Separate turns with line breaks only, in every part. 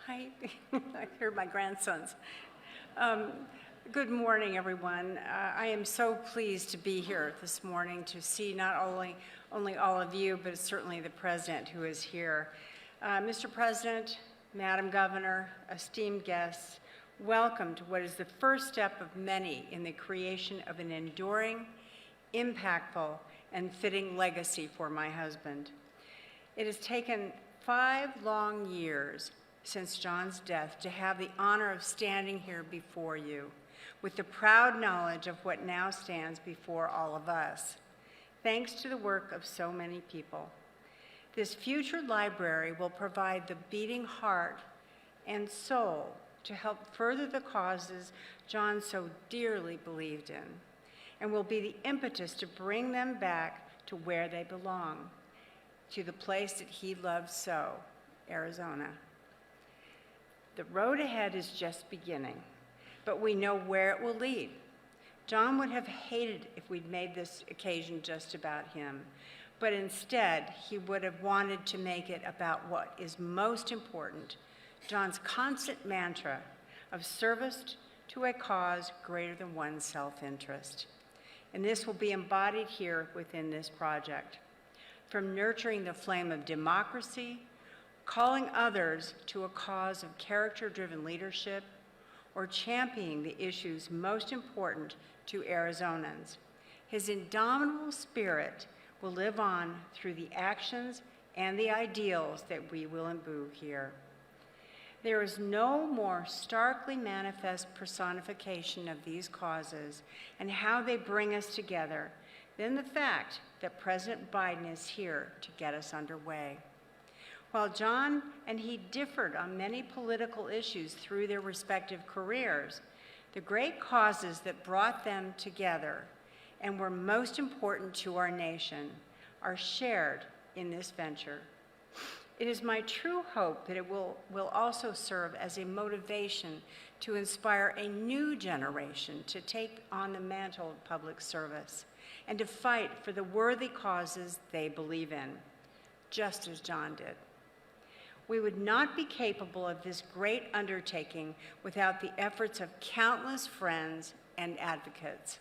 Hi, I hear my grandsons. Good morning, everyone. I am so pleased to be here this morning to see not only all of you, but certainly the President who is here. Mr. President, Madam Governor, esteemed guests, welcome to what is the first step of many in the creation of an enduring, impactful, and fitting legacy for my husband. It has taken 5 long years since John's death to have the honor of standing here before you with the proud knowledge of what now stands before all of us, thanks to the work of so many people. This future library will provide the beating heart and soul to help further the causes John so dearly believed in, and will be the impetus to bring them back to where they belong, to the place that he loved so, Arizona. The road ahead is just beginning, but we know where it will lead. John would have hated if we'd made this occasion just about him, but instead he would have wanted to make it about what is most important, John's constant mantra of service to a cause greater than one's self-interest. And this will be embodied here within this project. From nurturing the flame of democracy, calling others to a cause of character-driven leadership, or championing the issues most important to Arizonans. His indomitable spirit will live on through the actions and the ideals that we will imbue here. There is no more starkly manifest personification of these causes and how they bring us together than the fact that President Biden is here to get us underway. While John and he differed on many political issues through their respective careers, the great causes that brought them together and were most important to our nation are shared in this venture. It is my true hope that it will also serve as a motivation to inspire a new generation to take on the mantle of public service and to fight for the worthy causes they believe in, just as John did. We would not be capable of this great undertaking without the efforts of countless friends and advocates.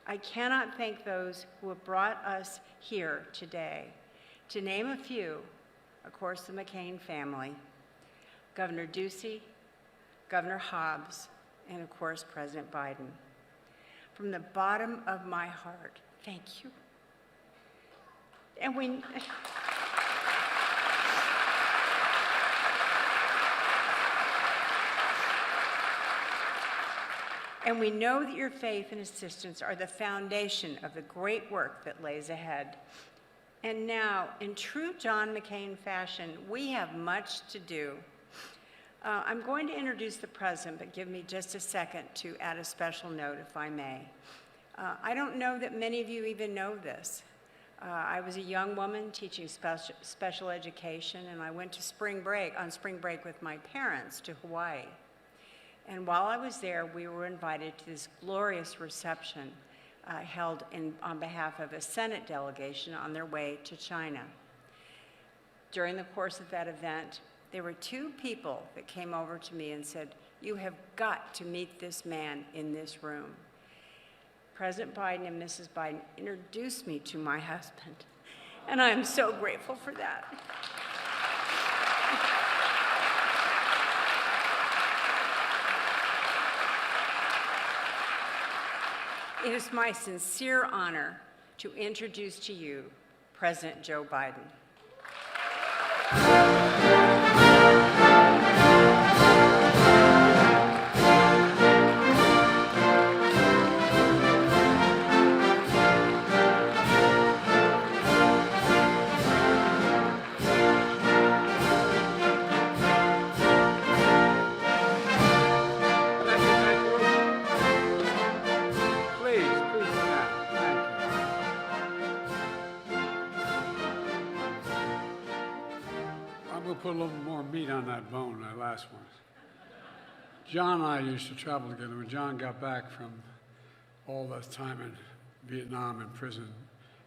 I cannot thank those who have brought us here today. To name a few, of course, the McCain family, Governor Ducey, Governor Hobbs, and of course, President Biden. From the bottom of my heart, thank you. And we know that your faith and assistance are the foundation of the great work that lays ahead. And now, in true John McCain fashion, we have much to do. I'm going to introduce the president, but give me just a second to add a special note, if I may. I don't know that many of you even know this. I was a young woman teaching special education, and I went to on spring break with my parents to Hawaii. And while I was there, we were invited to this glorious reception held on behalf of a Senate delegation on their way to China. During the course of that event, there were 2 people that came over to me and said, "You have got to meet this man in this room." President Biden and Mrs. Biden introduced me to my husband, and I am so grateful for that. It is my sincere honor to introduce to you President Joe Biden.
Put a little more meat on that bone, that last one. John and I used to travel together. When John got back from all that time in Vietnam in prison,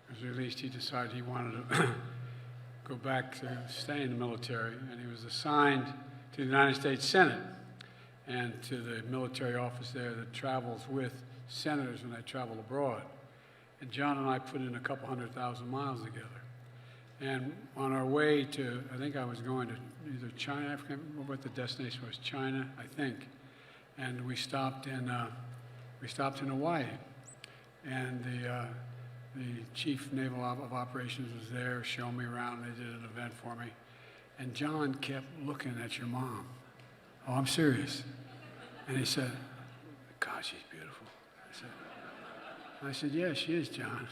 he was released, he decided he wanted to go back to stay in the military, and he was assigned to the United States Senate and to the military office there that travels with senators when they travel abroad. And John and I put in a couple 100,000 miles together. And on our way to, I think I was going to either China, I forget what the destination was, China, I think. And we stopped in Hawaii. And the chief naval of operations was there, showing me around. They did an event for me. And John kept looking at your mom. Oh, I'm serious. And he said, God, she's beautiful. I said, yeah, she is, John.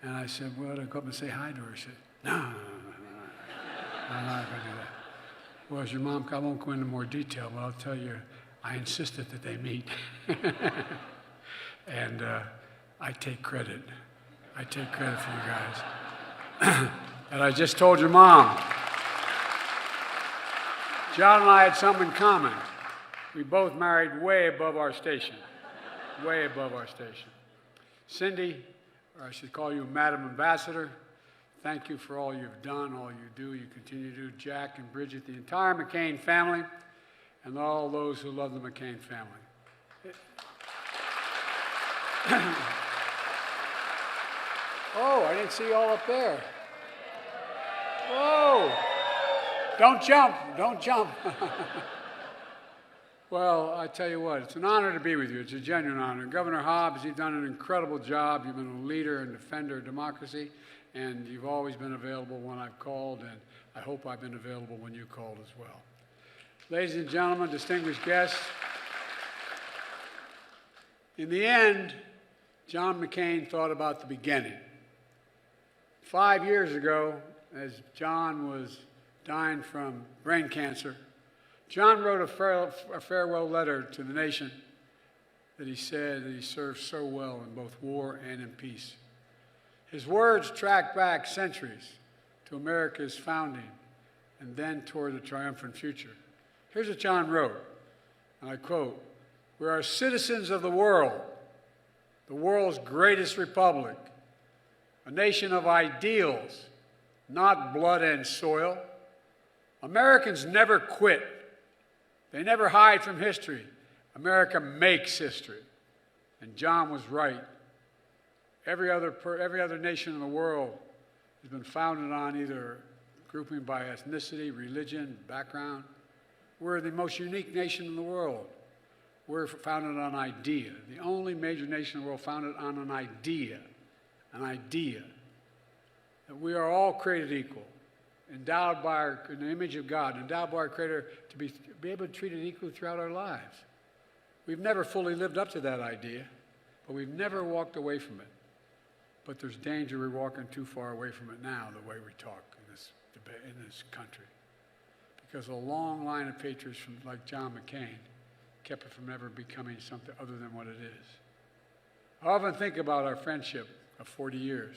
And I said, well, to go up and say hi to her. He said, no, I'm not going to do that. Well, as your mom, I won't go into more detail, but I'll tell you, I insisted that they meet. And I take credit. I take credit for you guys. And I just told your mom. John and I had something in common. We both married way above our station. Way above our station. Cindy, or I should call you Madam Ambassador, thank you for all you've done, all you do, you continue to do. Jack and Bridget, the entire McCain family, and all those who love the McCain family. Oh, I didn't see you all up there. Whoa! Don't jump, don't jump. Well, I tell you what, it's an honor to be with you. It's a genuine honor. Governor Hobbs, you've done an incredible job. You've been a leader and defender of democracy, and you've always been available when I've called, and I hope I've been available when you called as well. Ladies and gentlemen, distinguished guests, in the end, John McCain thought about the beginning. 5 years ago, as John was dying from brain cancer, John wrote a farewell letter to the nation that he said that he served so well in both war and in peace. His words track back centuries to America's founding and then toward a triumphant future. Here's what John wrote, and I quote, "We are citizens of the world's greatest republic, a nation of ideals, not blood and soil. Americans never quit. They never hide from history. America makes history." And John was right. Every other nation in the world has been founded on either grouping by ethnicity, religion, background. We're the most unique nation in the world. We're founded on idea. The only major nation in the world founded on an idea that we are all created equal, endowed in the image of God, endowed by our Creator to be able to treat it equally throughout our lives. We've never fully lived up to that idea, but we've never walked away from it. But there's danger we're walking too far away from it now, the way we talk in this debate, in this country. Because a long line of patriots like John McCain kept it from ever becoming something other than what it is. I often think about our friendship of 40 years.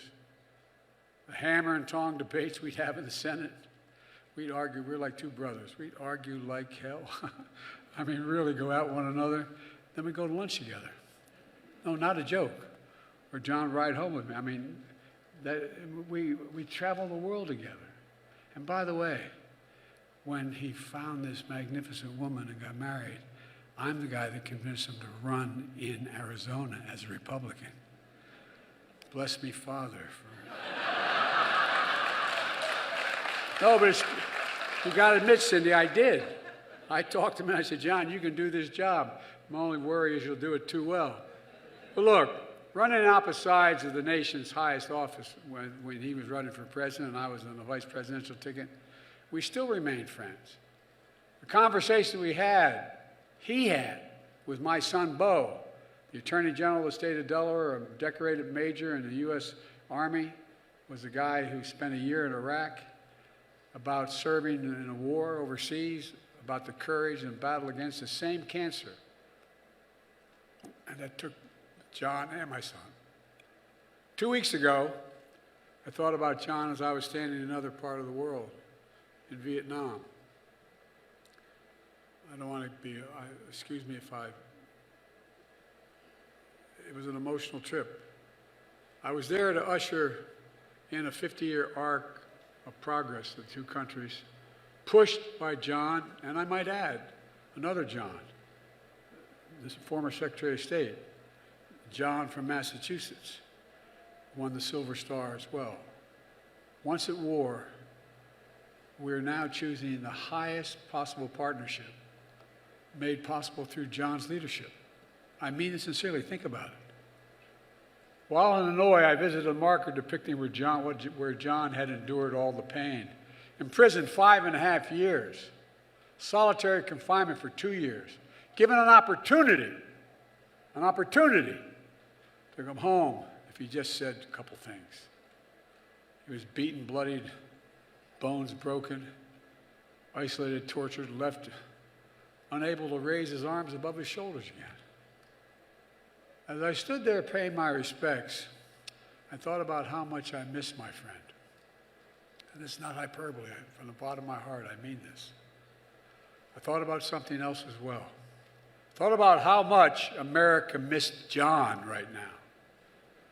The hammer and tong debates we'd have in the Senate. We'd argue, we're like two brothers. We'd argue like hell. I mean, really go at one another. Then we'd go to lunch together. No, not a joke. Or John would ride home with me. I mean, we travel the world together. And by the way, when he found this magnificent woman and got married, I'm the guy that convinced him to run in Arizona as a Republican. Bless me, Father. No, but you got to admit, Cindy, I did. I talked to him and I said, John, you can do this job. My only worry is you'll do it too well. But look, running on opposite sides of the nation's highest office when he was running for president and I was on the vice presidential ticket, we still remained friends. The conversation he had with my son, Bo, the Attorney General of the state of Delaware, a decorated major in the U.S. Army, was a guy who spent a year in Iraq, about serving in a war overseas, about the courage and battle against the same cancer. And that took John and my son. 2 weeks ago, I thought about John as I was standing in another part of the world, in Vietnam. I don't want to be, excuse me if it was an emotional trip. I was there to usher in a 50-year arc of progress the two countries pushed by John, and I might add, another John, this former Secretary of State, John from Massachusetts, won the Silver Star as well. Once at war, we're now choosing the highest possible partnership made possible through John's leadership. I mean it sincerely. Think about it. While in Hanoi, I visited a marker depicting where John had endured all the pain. Imprisoned 5.5 years, solitary confinement for 2 years, given an opportunity to come home if he just said a couple things. He was beaten, bloodied, bones broken, isolated, tortured, left unable to raise his arms above his shoulders again. As I stood there paying my respects, I thought about how much I miss my friend. And it's not hyperbole. From the bottom of my heart, I mean this. I thought about something else as well. I thought about how much America missed John right now.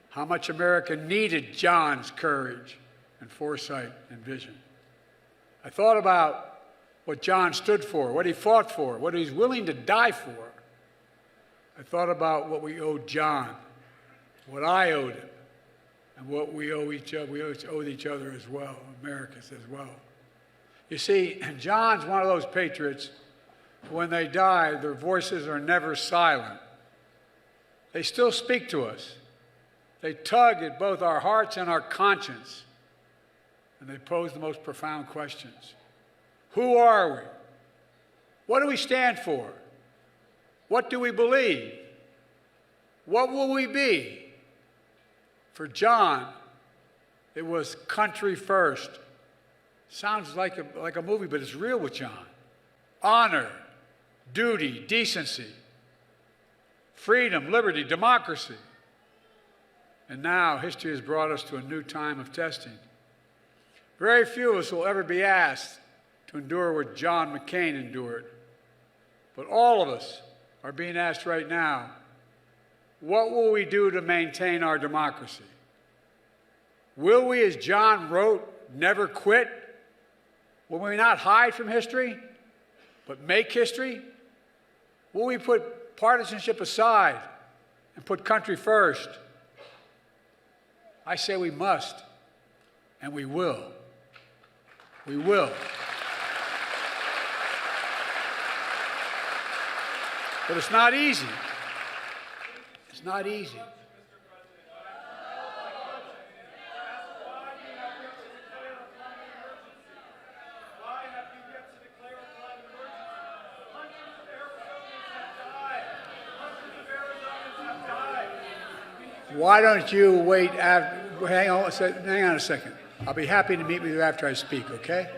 How much America needed John's courage and foresight and vision. I thought about what John stood for, what he fought for, what he's willing to die for. I thought about what we owed John, what I owed him, and what we owe each other. We owed each other as well, Americans as well. You see, John's one of those patriots who, when they die, their voices are never silent. They still speak to us. They tug at both our hearts and our conscience, and they pose the most profound questions. Who are we? What do we stand for? What do we believe? What will we be? For John, it was country first. Sounds like a movie, but it's real with John. Honor, duty, decency, freedom, liberty, democracy. And now history has brought us to a new time of testing. Very few of us will ever be asked to endure what John McCain endured. But all of us are being asked right now, what will we do to maintain our democracy? Will we, as John wrote, never quit? Will we not hide from history, but make history? Will we put partisanship aside and put country first? I say we must, and we will. We will. But it's not easy. It's not easy. Why don't you wait after, hang on a second. I'll be happy to meet with you after I speak, okay?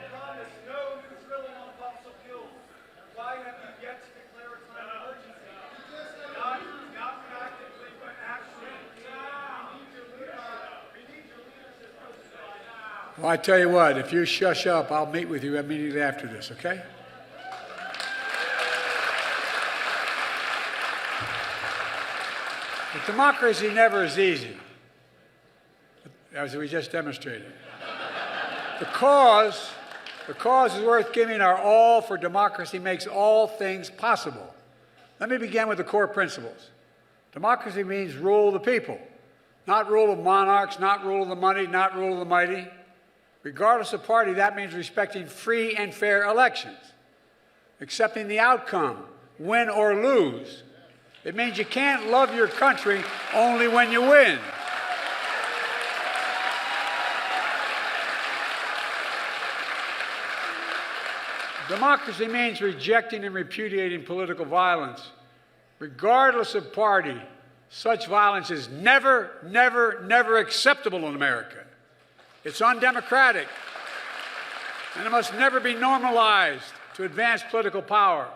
Well, I tell you what, if you shush up, I'll meet with you immediately after this, okay? But democracy never is easy, as we just demonstrated. The cause is worth giving our all, for democracy makes all things possible. Let me begin with the core principles. Democracy means rule of the people, not rule of monarchs, not rule of the money, not rule of the mighty. Regardless of party, that means respecting free and fair elections, accepting the outcome, win or lose. It means you can't love your country only when you win. Democracy means rejecting and repudiating political violence. Regardless of party, such violence is never, never, never acceptable in America. It's undemocratic, and it must never be normalized to advance political power.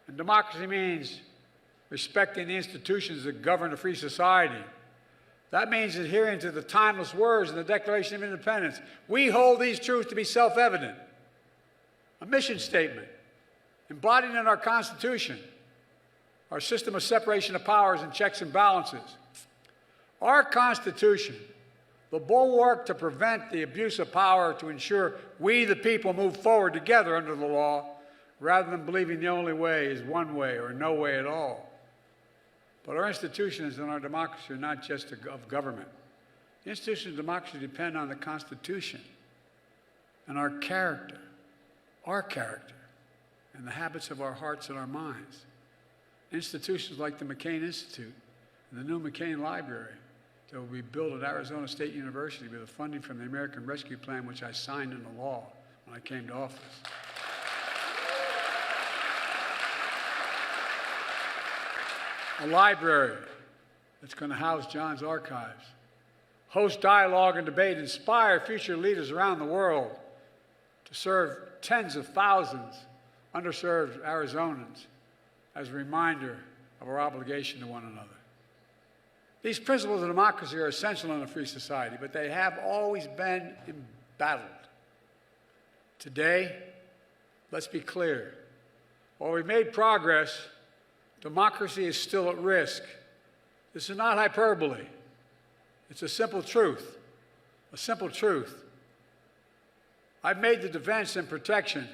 And democracy means respecting the institutions that govern a free society. That means adhering to the timeless words in the Declaration of Independence. We hold these truths to be self-evident. A mission statement embodied in our Constitution, our system of separation of powers and checks and balances. Our Constitution the bulwark to prevent the abuse of power, to ensure we, the people, move forward together under the law, rather than believing the only way is one way or no way at all. But our institutions and our democracy are not just of government. The institutions of democracy depend on the Constitution and our character, and the habits of our hearts and our minds. Institutions like the McCain Institute and the new McCain Library that will be built at Arizona State University with the funding from the American Rescue Plan, which I signed into law when I came to office. A library that's going to house John's archives, host dialogue and debate, inspire future leaders around the world to serve tens of thousands underserved Arizonans as a reminder of our obligation to one another. These principles of democracy are essential in a free society, but they have always been embattled. Today, let's be clear. While we've made progress, democracy is still at risk. This is not hyperbole. It's a simple truth. A simple truth. I've made the defense and protection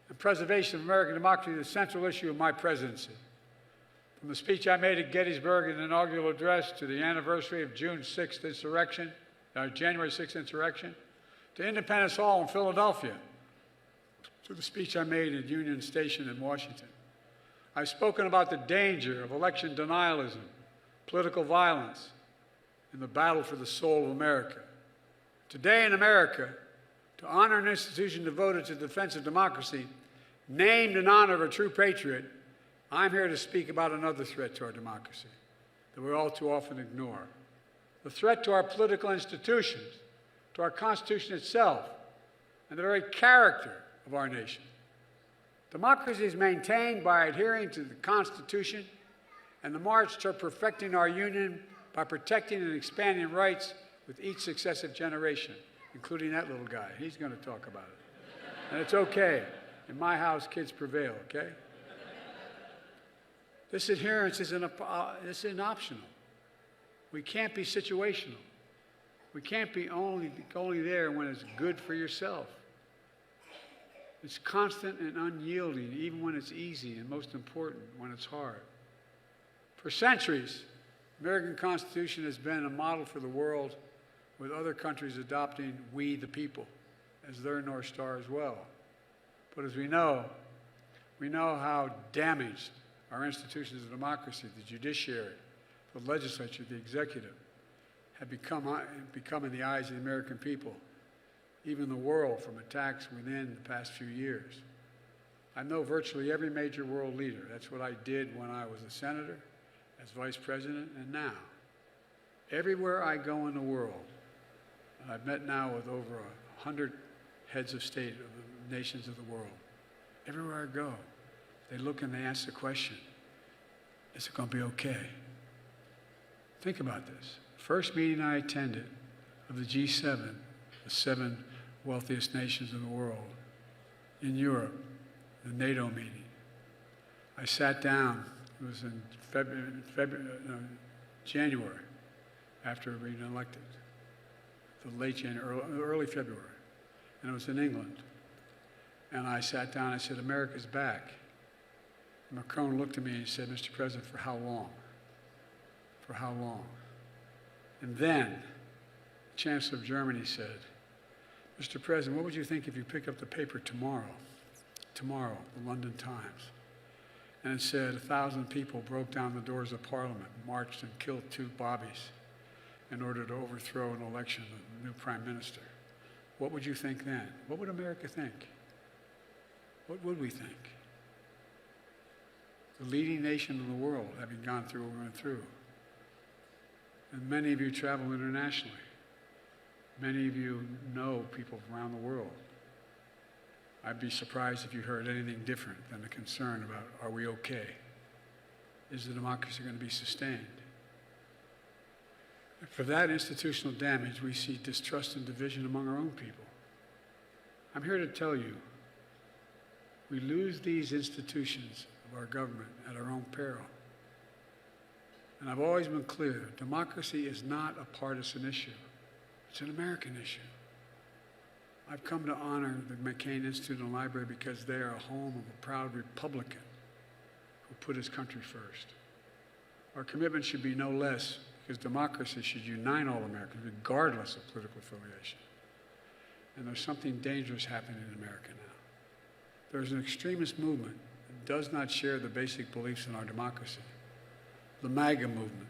and preservation of American democracy the central issue of my presidency. From the speech I made at Gettysburg in the inaugural address to the anniversary of January 6th insurrection, to Independence Hall in Philadelphia, to the speech I made at Union Station in Washington. I've spoken about the danger of election denialism, political violence, and the battle for the soul of America. Today in America, to honor an institution devoted to the defense of democracy, named in honor of a true patriot, I'm here to speak about another threat to our democracy that we all too often ignore. The threat to our political institutions, to our Constitution itself, and the very character of our nation. Democracy is maintained by adhering to the Constitution and the march toward perfecting our union by protecting and expanding rights with each successive generation, including that little guy. He's going to talk about it. And it's okay. In my house, kids prevail, okay? This adherence isn't optional. We can't be situational. We can't be only there when it's good for yourself. It's constant and unyielding, even when it's easy, and most important, when it's hard. For centuries, the American Constitution has been a model for the world, with other countries adopting we, the people, as their North Star as well. But as we know how damaged our institutions of democracy, the judiciary, the legislature, the executive, have become in the eyes of the American people, even the world, from attacks within the past few years. I know virtually every major world leader. That's what I did when I was a senator, as vice president, and now. Everywhere I go in the world, and I've met now with over 100 heads of state of the nations of the world. Everywhere I go, they look and they ask the question, is it going to be okay? Think about this. First meeting I attended of the G7, the 7 wealthiest nations in the world, in Europe, the NATO meeting. I sat down, it was in January, after being elected, the late January, early February, and it was in England. And I sat down and I said, America's back. And Macron looked at me and he said, Mr. President, for how long? For how long? And then, the Chancellor of Germany said, Mr. President, what would you think if you pick up the paper tomorrow, the London Times, and it said 1,000 people broke down the doors of Parliament, marched and killed 2 bobbies in order to overthrow an election of the new Prime Minister? What would you think then? What would America think? What would we think? The leading nation in the world, having gone through what we went through. And many of you travel internationally. Many of you know people around the world. I'd be surprised if you heard anything different than the concern about, are we okay? Is the democracy going to be sustained? For that institutional damage, we see distrust and division among our own people. I'm here to tell you, we lose these institutions of our government at our own peril. And I've always been clear, democracy is not a partisan issue. It's an American issue. I've come to honor the McCain Institute and Library because they are a home of a proud Republican who put his country first. Our commitment should be no less because democracy should unite all Americans regardless of political affiliation. And there's something dangerous happening in America now. There's an extremist movement that does not share the basic beliefs in our democracy. The MAGA movement.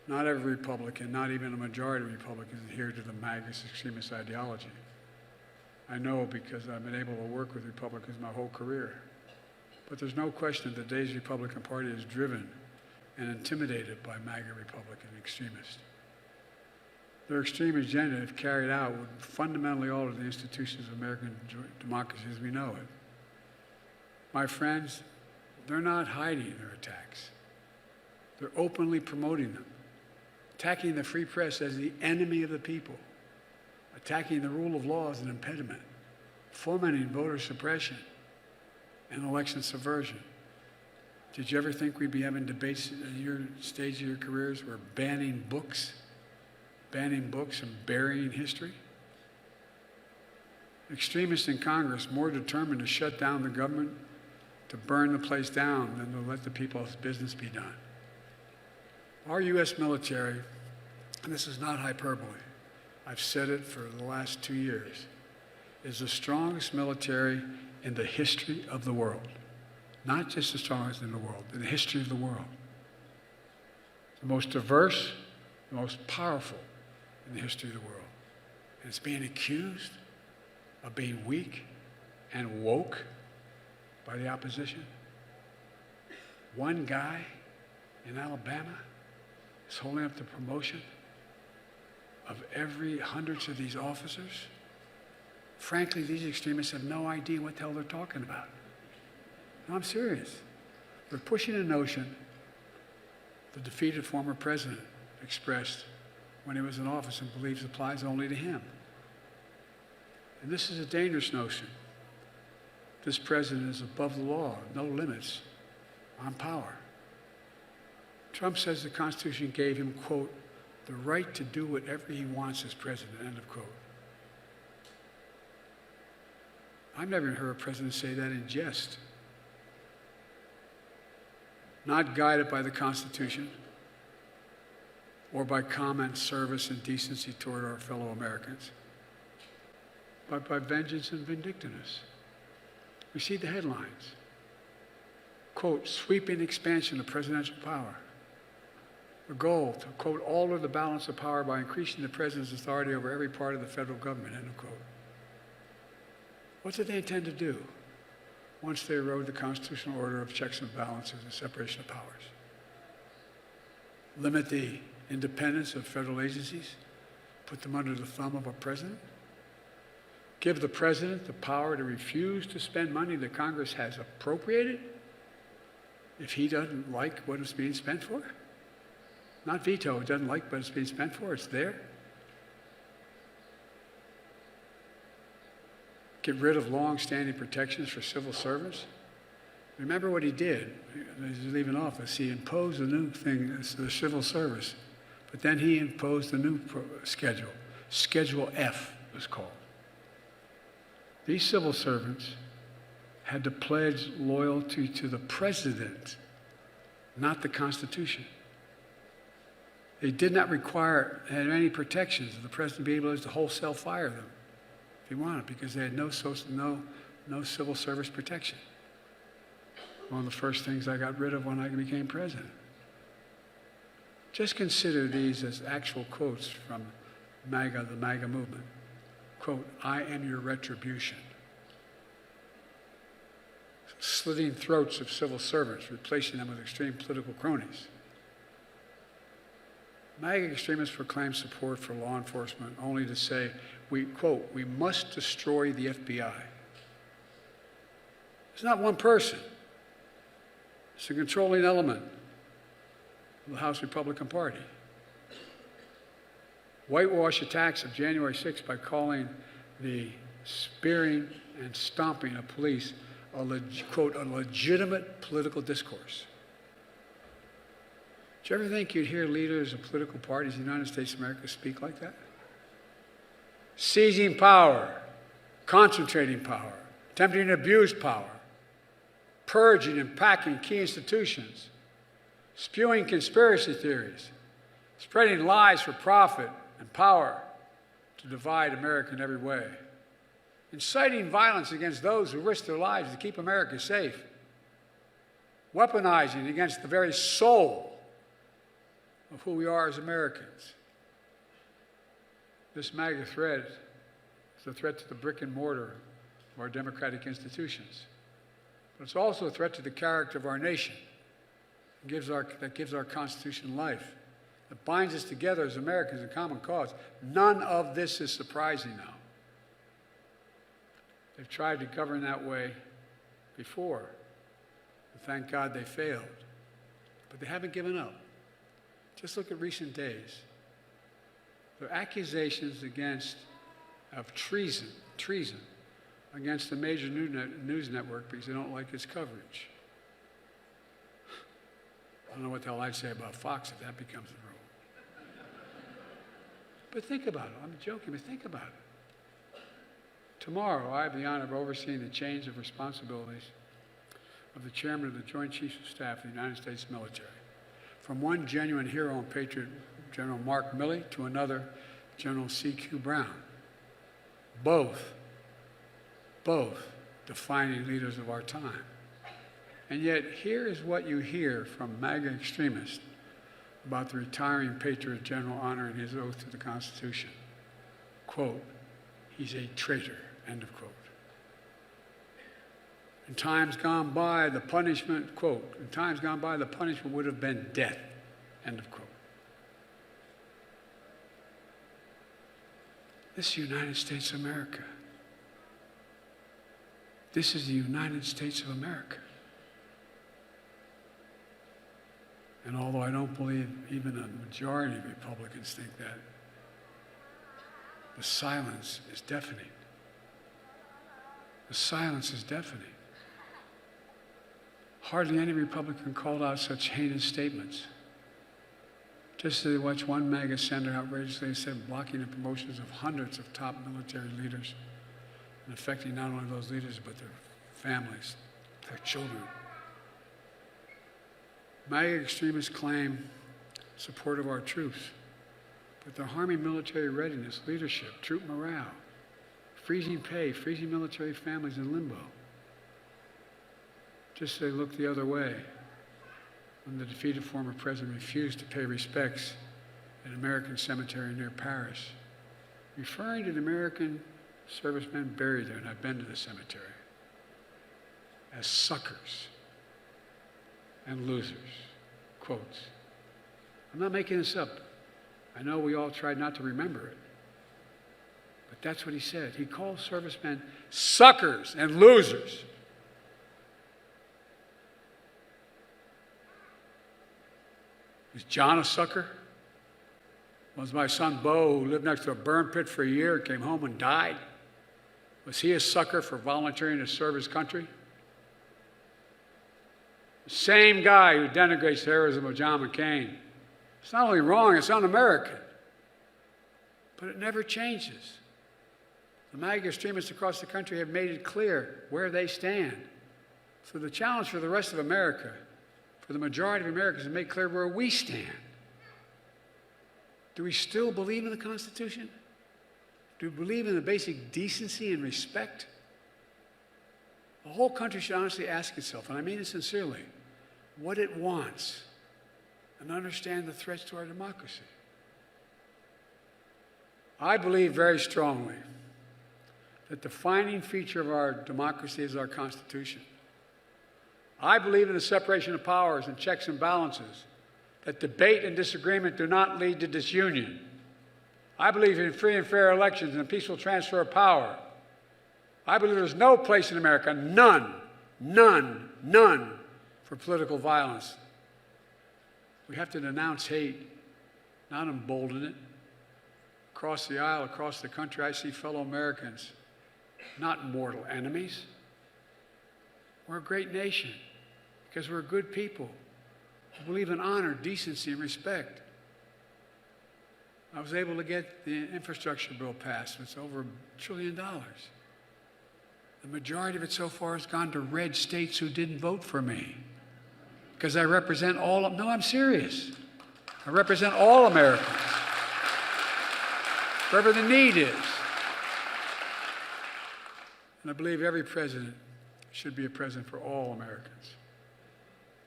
Not every Republican, not even a majority of Republicans adhere to the MAGA extremist ideology. I know because I've been able to work with Republicans my whole career. But there's no question that today's Republican Party is driven and intimidated by MAGA Republican extremists. Their extreme agenda, if carried out, would fundamentally alter the institutions of American democracy as we know it. My friends, they're not hiding their attacks. They're openly promoting them, attacking the free press as the enemy of the people, attacking the rule of law as an impediment, fomenting voter suppression and election subversion. Did you ever think we'd be having debates at your stage of your careers where banning books and burying history? Extremists in Congress more determined to shut down the government, to burn the place down, than to let the people's business be done. Our U.S. military, and this is not hyperbole, I've said it for the last 2 years, is the strongest military in the history of the world. Not just the strongest in the world, in the history of the world. The most diverse, the most powerful in the history of the world. And it's being accused of being weak and woke by the opposition. One guy in Alabama is holding up the promotion of every hundreds of these officers. Frankly, these extremists have no idea what the hell they're talking about. No, I'm serious. They're pushing a notion the defeated former president expressed when he was in office and believes applies only to him. And this is a dangerous notion. This president is above the law, no limits on power. Trump says the Constitution gave him, quote, the right to do whatever he wants as president, end of quote. I've never heard a president say that in jest. Not guided by the Constitution or by common service and decency toward our fellow Americans, but by vengeance and vindictiveness. We see the headlines. Quote, sweeping expansion of presidential power. The goal to, quote, alter the balance of power by increasing the president's authority over every part of the federal government, end of quote. What do they intend to do once they erode the constitutional order of checks and balances and separation of powers? Limit the independence of federal agencies? Put them under the thumb of a president? Give the president the power to refuse to spend money that Congress has appropriated if he doesn't like what it's being spent for? Not veto, it doesn't like what it's being spent for, it's there. Get rid of long-standing protections for civil servants. Remember what he did as he was leaving office. He imposed a new thing, the civil service, but then he imposed a new schedule. Schedule F was called. These civil servants had to pledge loyalty to the president, not the Constitution. They did not require any protections of the president to be able to wholesale fire them if he wanted, because they had no civil service protection. One of the first things I got rid of when I became president. Just consider these as actual quotes from MAGA, the MAGA movement. Quote, I am your retribution. Slitting throats of civil servants, replacing them with extreme political cronies. MAGA extremists proclaim support for law enforcement only to say, we, quote, we must destroy the FBI. It's not one person. It's a controlling element of the House Republican Party. Whitewash attacks of January 6th by calling the spearing and stomping of police quote, a legitimate political discourse. Do you ever think you'd hear leaders of political parties in the United States of America speak like that? seizing power, concentrating power, attempting to abuse power, purging and packing key institutions, spewing conspiracy theories, spreading lies for profit and power to divide America in every way, inciting violence against those who risk their lives to keep America safe, weaponizing against the very soul of who we are as Americans. This MAGA threat is a threat to the brick and mortar of our democratic institutions. But it's also a threat to the character of our nation that gives our Constitution life, that binds us together as Americans in common cause. None of this is surprising now. They've tried to govern that way before. And thank God they failed. But they haven't given up. Just look at recent days. There are accusations of treason against a major news network because they don't like its coverage. I don't know what the hell I'd say about Fox if that becomes the rule. But think about it. I'm joking, but think about it. Tomorrow, I have the honor of overseeing the change of responsibilities of the Chairman of the Joint Chiefs of Staff of the United States military. From one genuine hero and patriot, General Mark Milley, to another, General C.Q. Brown. Both defining leaders of our time. And yet, here is what you hear from MAGA extremists about the retiring patriot general honoring his oath to the Constitution. Quote, he's a traitor, end of quote. In times gone by, the punishment, quote, in times gone by, the punishment would have been death, end of quote. This is the United States of America. This is the United States of America. And although I don't believe even a majority of Republicans think that, the silence is deafening. The silence is deafening. Hardly any Republican called out such heinous statements. Just as they watched one MAGA senator outrageously said blocking the promotions of hundreds of top military leaders and affecting not only those leaders but their families, their children. MAGA extremists claim support of our troops, but they're harming military readiness, leadership, troop morale, freezing pay, freezing military families in limbo. Just as they looked the other way when the defeated former president refused to pay respects at an American cemetery near Paris, referring to the American servicemen buried there, and I've been to the cemetery, as suckers and losers. Quotes. I'm not making this up. I know we all tried not to remember it, but that's what he said. He called servicemen suckers and losers. Was John a sucker? Was my son Bo, who lived next to a burn pit for a year, came home and died? Was he a sucker for volunteering to serve his country? The same guy who denigrates the heroism of John McCain. It's not only wrong, it's un-American. But it never changes. The MAGA extremists across the country have made it clear where they stand. So the challenge for the rest of America, for the majority of Americans, is to make clear where we stand. Do we still believe in the Constitution? Do we believe in the basic decency and respect? The whole country should honestly ask itself, and I mean it sincerely, what it wants and understand the threats to our democracy. I believe very strongly that the defining feature of our democracy is our Constitution. I believe in the separation of powers and checks and balances, that debate and disagreement do not lead to disunion. I believe in free and fair elections and a peaceful transfer of power. I believe there's no place in America, none, for political violence. We have to denounce hate, not embolden it. Across the aisle, across the country, I see fellow Americans, not mortal enemies. We're a great nation because we're good people who believe in honor, decency, and respect. I was able to get the infrastructure bill passed. It's over $1 trillion. The majority of it so far has gone to red states who didn't vote for me. Because I represent all of, no, I'm serious. I represent all Americans. Wherever the need is. And I believe every president should be a president for all Americans.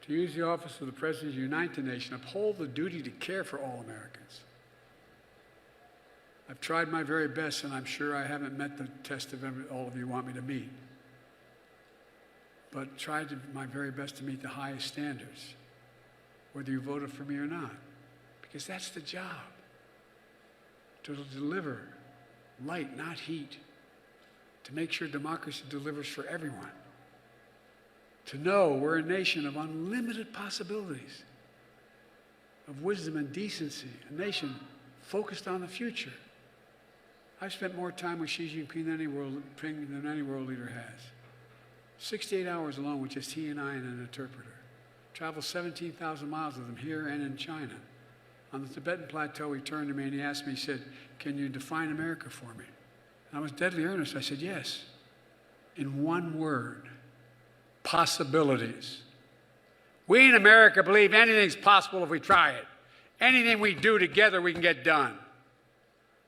To use the office of the President to unite the nation, uphold the duty to care for all Americans. I've tried my very best, and I'm sure I haven't met the test of all of you want me to meet. But tried my very best to meet the highest standards, whether you voted for me or not. Because that's the job. To deliver light, not heat. To make sure democracy delivers for everyone. To know we're a nation of unlimited possibilities, of wisdom and decency, a nation focused on the future. I've spent more time with Xi Jinping than any world leader has. 68 hours alone with just he and I and an interpreter. Traveled 17,000 miles with him here and in China. On the Tibetan plateau, he turned to me and he asked me, he said, "Can you define America for me?" And I was deadly earnest. I said, "Yes." In one word, possibilities. We in America believe anything's possible if we try it. Anything we do together, we can get done.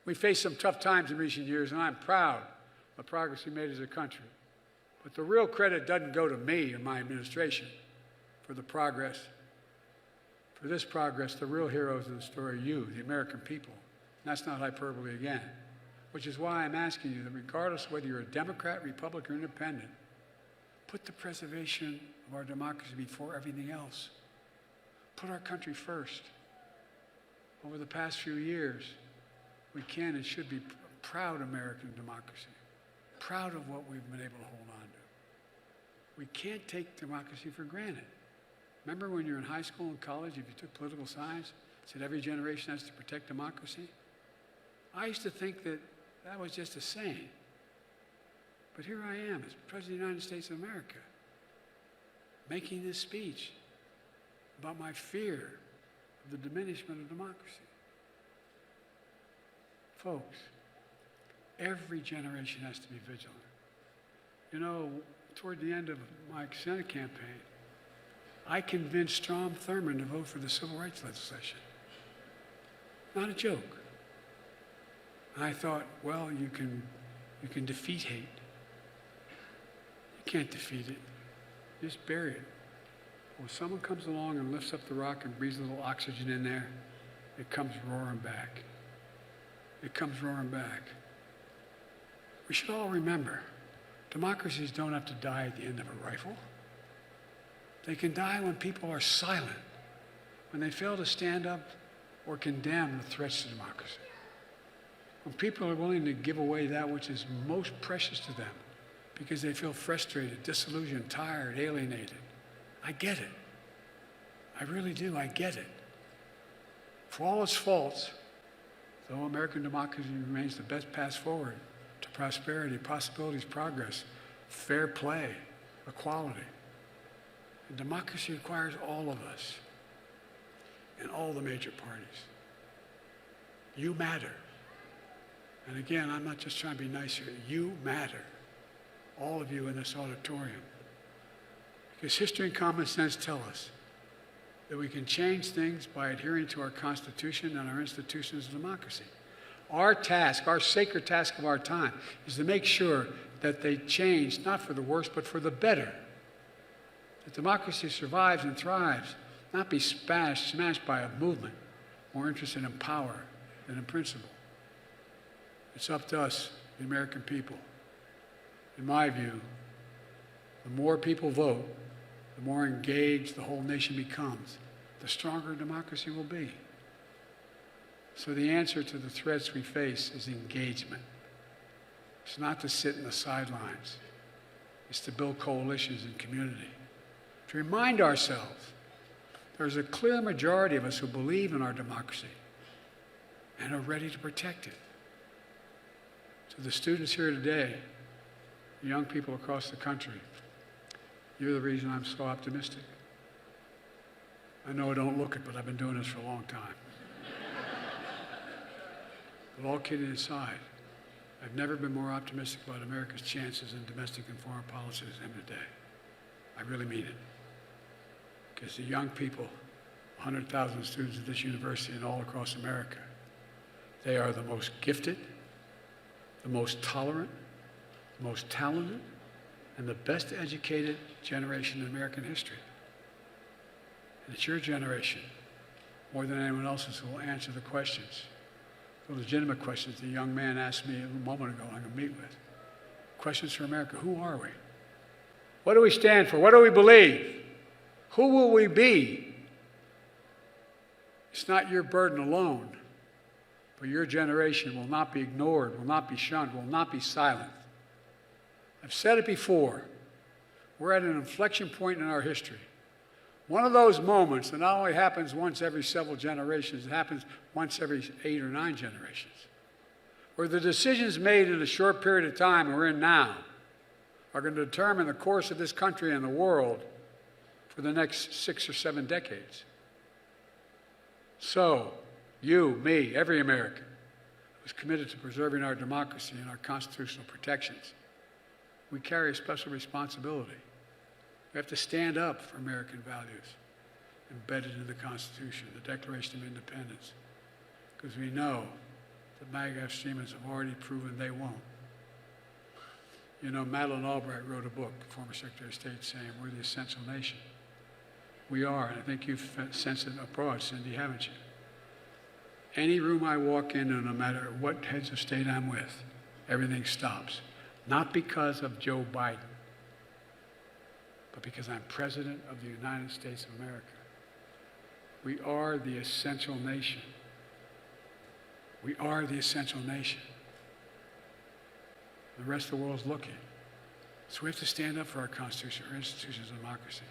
We faced some tough times in recent years, and I'm proud of the progress we made as a country. But the real credit doesn't go to me and my administration for the progress. For this progress, the real heroes of the story are you, the American people. And that's not hyperbole again. Which is why I'm asking you that regardless of whether you're a Democrat, Republican, or Independent, put the preservation of our democracy before everything else. Put our country first. Over the past few years, we can and should be proud American democracy, proud of what we've been able to hold on to. We can't take democracy for granted. Remember when you were in high school and college, if you took political science, it said every generation has to protect democracy? I used to think that that was just a saying. But here I am as President of the United States of America, making this speech about my fear of the diminishment of democracy. Folks, every generation has to be vigilant. You know, toward the end of my Senate campaign, I convinced Strom Thurmond to vote for the civil rights legislation. Not a joke. And I thought, well, you can defeat hate. You can't defeat it. Just bury it. When someone comes along and lifts up the rock and breathes a little oxygen in there, it comes roaring back. It comes roaring back. We should all remember, democracies don't have to die at the end of a rifle. They can die when people are silent, when they fail to stand up or condemn the threats to democracy. When people are willing to give away that which is most precious to them because they feel frustrated, disillusioned, tired, alienated. I get it. I really do. I get it. For all its faults, though American democracy remains the best path forward to prosperity, possibilities, progress, fair play, equality. And democracy requires all of us and all the major parties. You matter. And again, I'm not just trying to be nice here. You matter. All of you in this auditorium. Because history and common sense tell us that we can change things by adhering to our Constitution and our institutions of democracy. Our task, our sacred task of our time, is to make sure that they change, not for the worse, but for the better. That democracy survives and thrives, not be smashed by a movement more interested in power than in principle. It's up to us, the American people. In my view, the more people vote, the more engaged the whole nation becomes, the stronger democracy will be. So the answer to the threats we face is engagement. It's not to sit in the sidelines. It's to build coalitions and community. To remind ourselves there's a clear majority of us who believe in our democracy and are ready to protect it. To the students here today, the young people across the country, you're the reason I'm so optimistic. I know I don't look it, but I've been doing this for a long time. But all kidding aside, I've never been more optimistic about America's chances in domestic and foreign policy as I am today. I really mean it. Because the young people, 100,000 students at this university and all across America, they are the most gifted, the most tolerant, the most talented, and the best educated generation in American history. And it's your generation, more than anyone else's, who will answer the questions, the legitimate questions the young man asked me a moment ago I'm going to meet with. Questions for America. Who are we? What do we stand for? What do we believe? Who will we be? It's not your burden alone, but your generation will not be ignored, will not be shunned, will not be silent. I've said it before. We're at an inflection point in our history. One of those moments that not only happens once every several generations, it happens once every 8 or 9 generations, where the decisions made in a short period of time we're in now are going to determine the course of this country and the world for the next 6 or 7 decades. So, you, me, every American who's committed to preserving our democracy and our constitutional protections, we carry a special responsibility. We have to stand up for American values embedded in the Constitution, the Declaration of Independence, because we know that MAGA extremists have already proven they won't. You know, Madeleine Albright wrote a book, former Secretary of State, saying we're the essential nation. We are, and I think you've sensed it abroad, Cindy, haven't you? Any room I walk into, no matter what heads of state I'm with, everything stops. Not because of Joe Biden, but because I'm President of the United States of America. We are the essential nation. We are the essential nation. The rest of the world's looking. So we have to stand up for our Constitution, our institutions of democracy,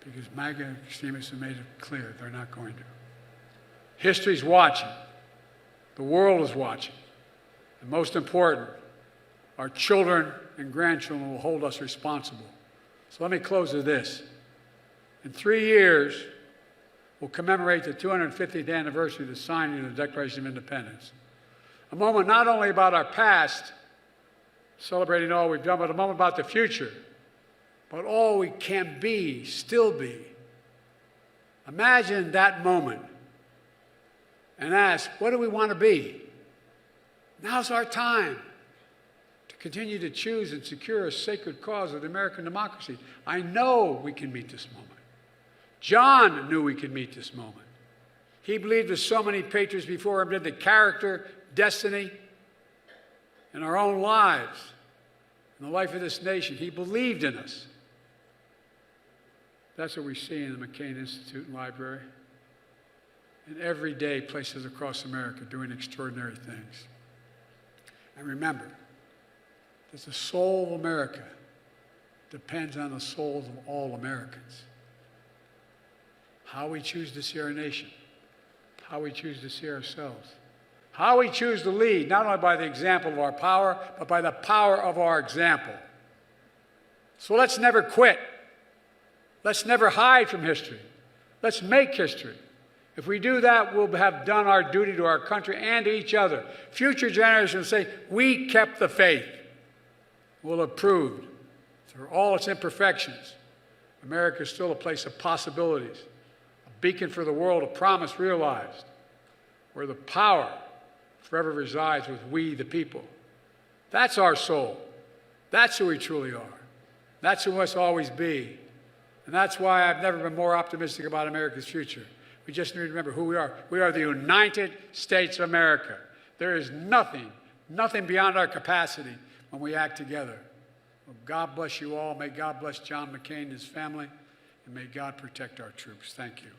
because MAGA extremists have made it clear they're not going to. History's watching. The world is watching. And most important, our children and grandchildren will hold us responsible. So let me close with this. In 3 years, we'll commemorate the 250th anniversary of the signing of the Declaration of Independence. A moment not only about our past, celebrating all we've done, but a moment about the future, but all we can be, still be. Imagine that moment and ask, what do we want to be? Now's our time to continue to choose and secure a sacred cause of the American democracy. I know we can meet this moment. John knew we could meet this moment. He believed, as so many patriots before him did, the character, destiny, in our own lives, in the life of this nation. He believed in us. That's what we see in the McCain Institute and Library, and every day places across America doing extraordinary things. And remember that the soul of America depends on the souls of all Americans. How we choose to see our nation, how we choose to see ourselves, how we choose to lead, not only by the example of our power, but by the power of our example. So let's never quit. Let's never hide from history. Let's make history. If we do that, we'll have done our duty to our country and to each other. Future generations will say, we kept the faith. We'll have proved, through all its imperfections, America is still a place of possibilities, a beacon for the world, a promise realized, where the power forever resides with we, the people. That's our soul. That's who we truly are. That's who we must always be. And that's why I've never been more optimistic about America's future. We just need to remember who we are. We are the United States of America. There is nothing beyond our capacity when we act together. Well, God bless you all. May God bless John McCain and his family, and may God protect our troops. Thank you.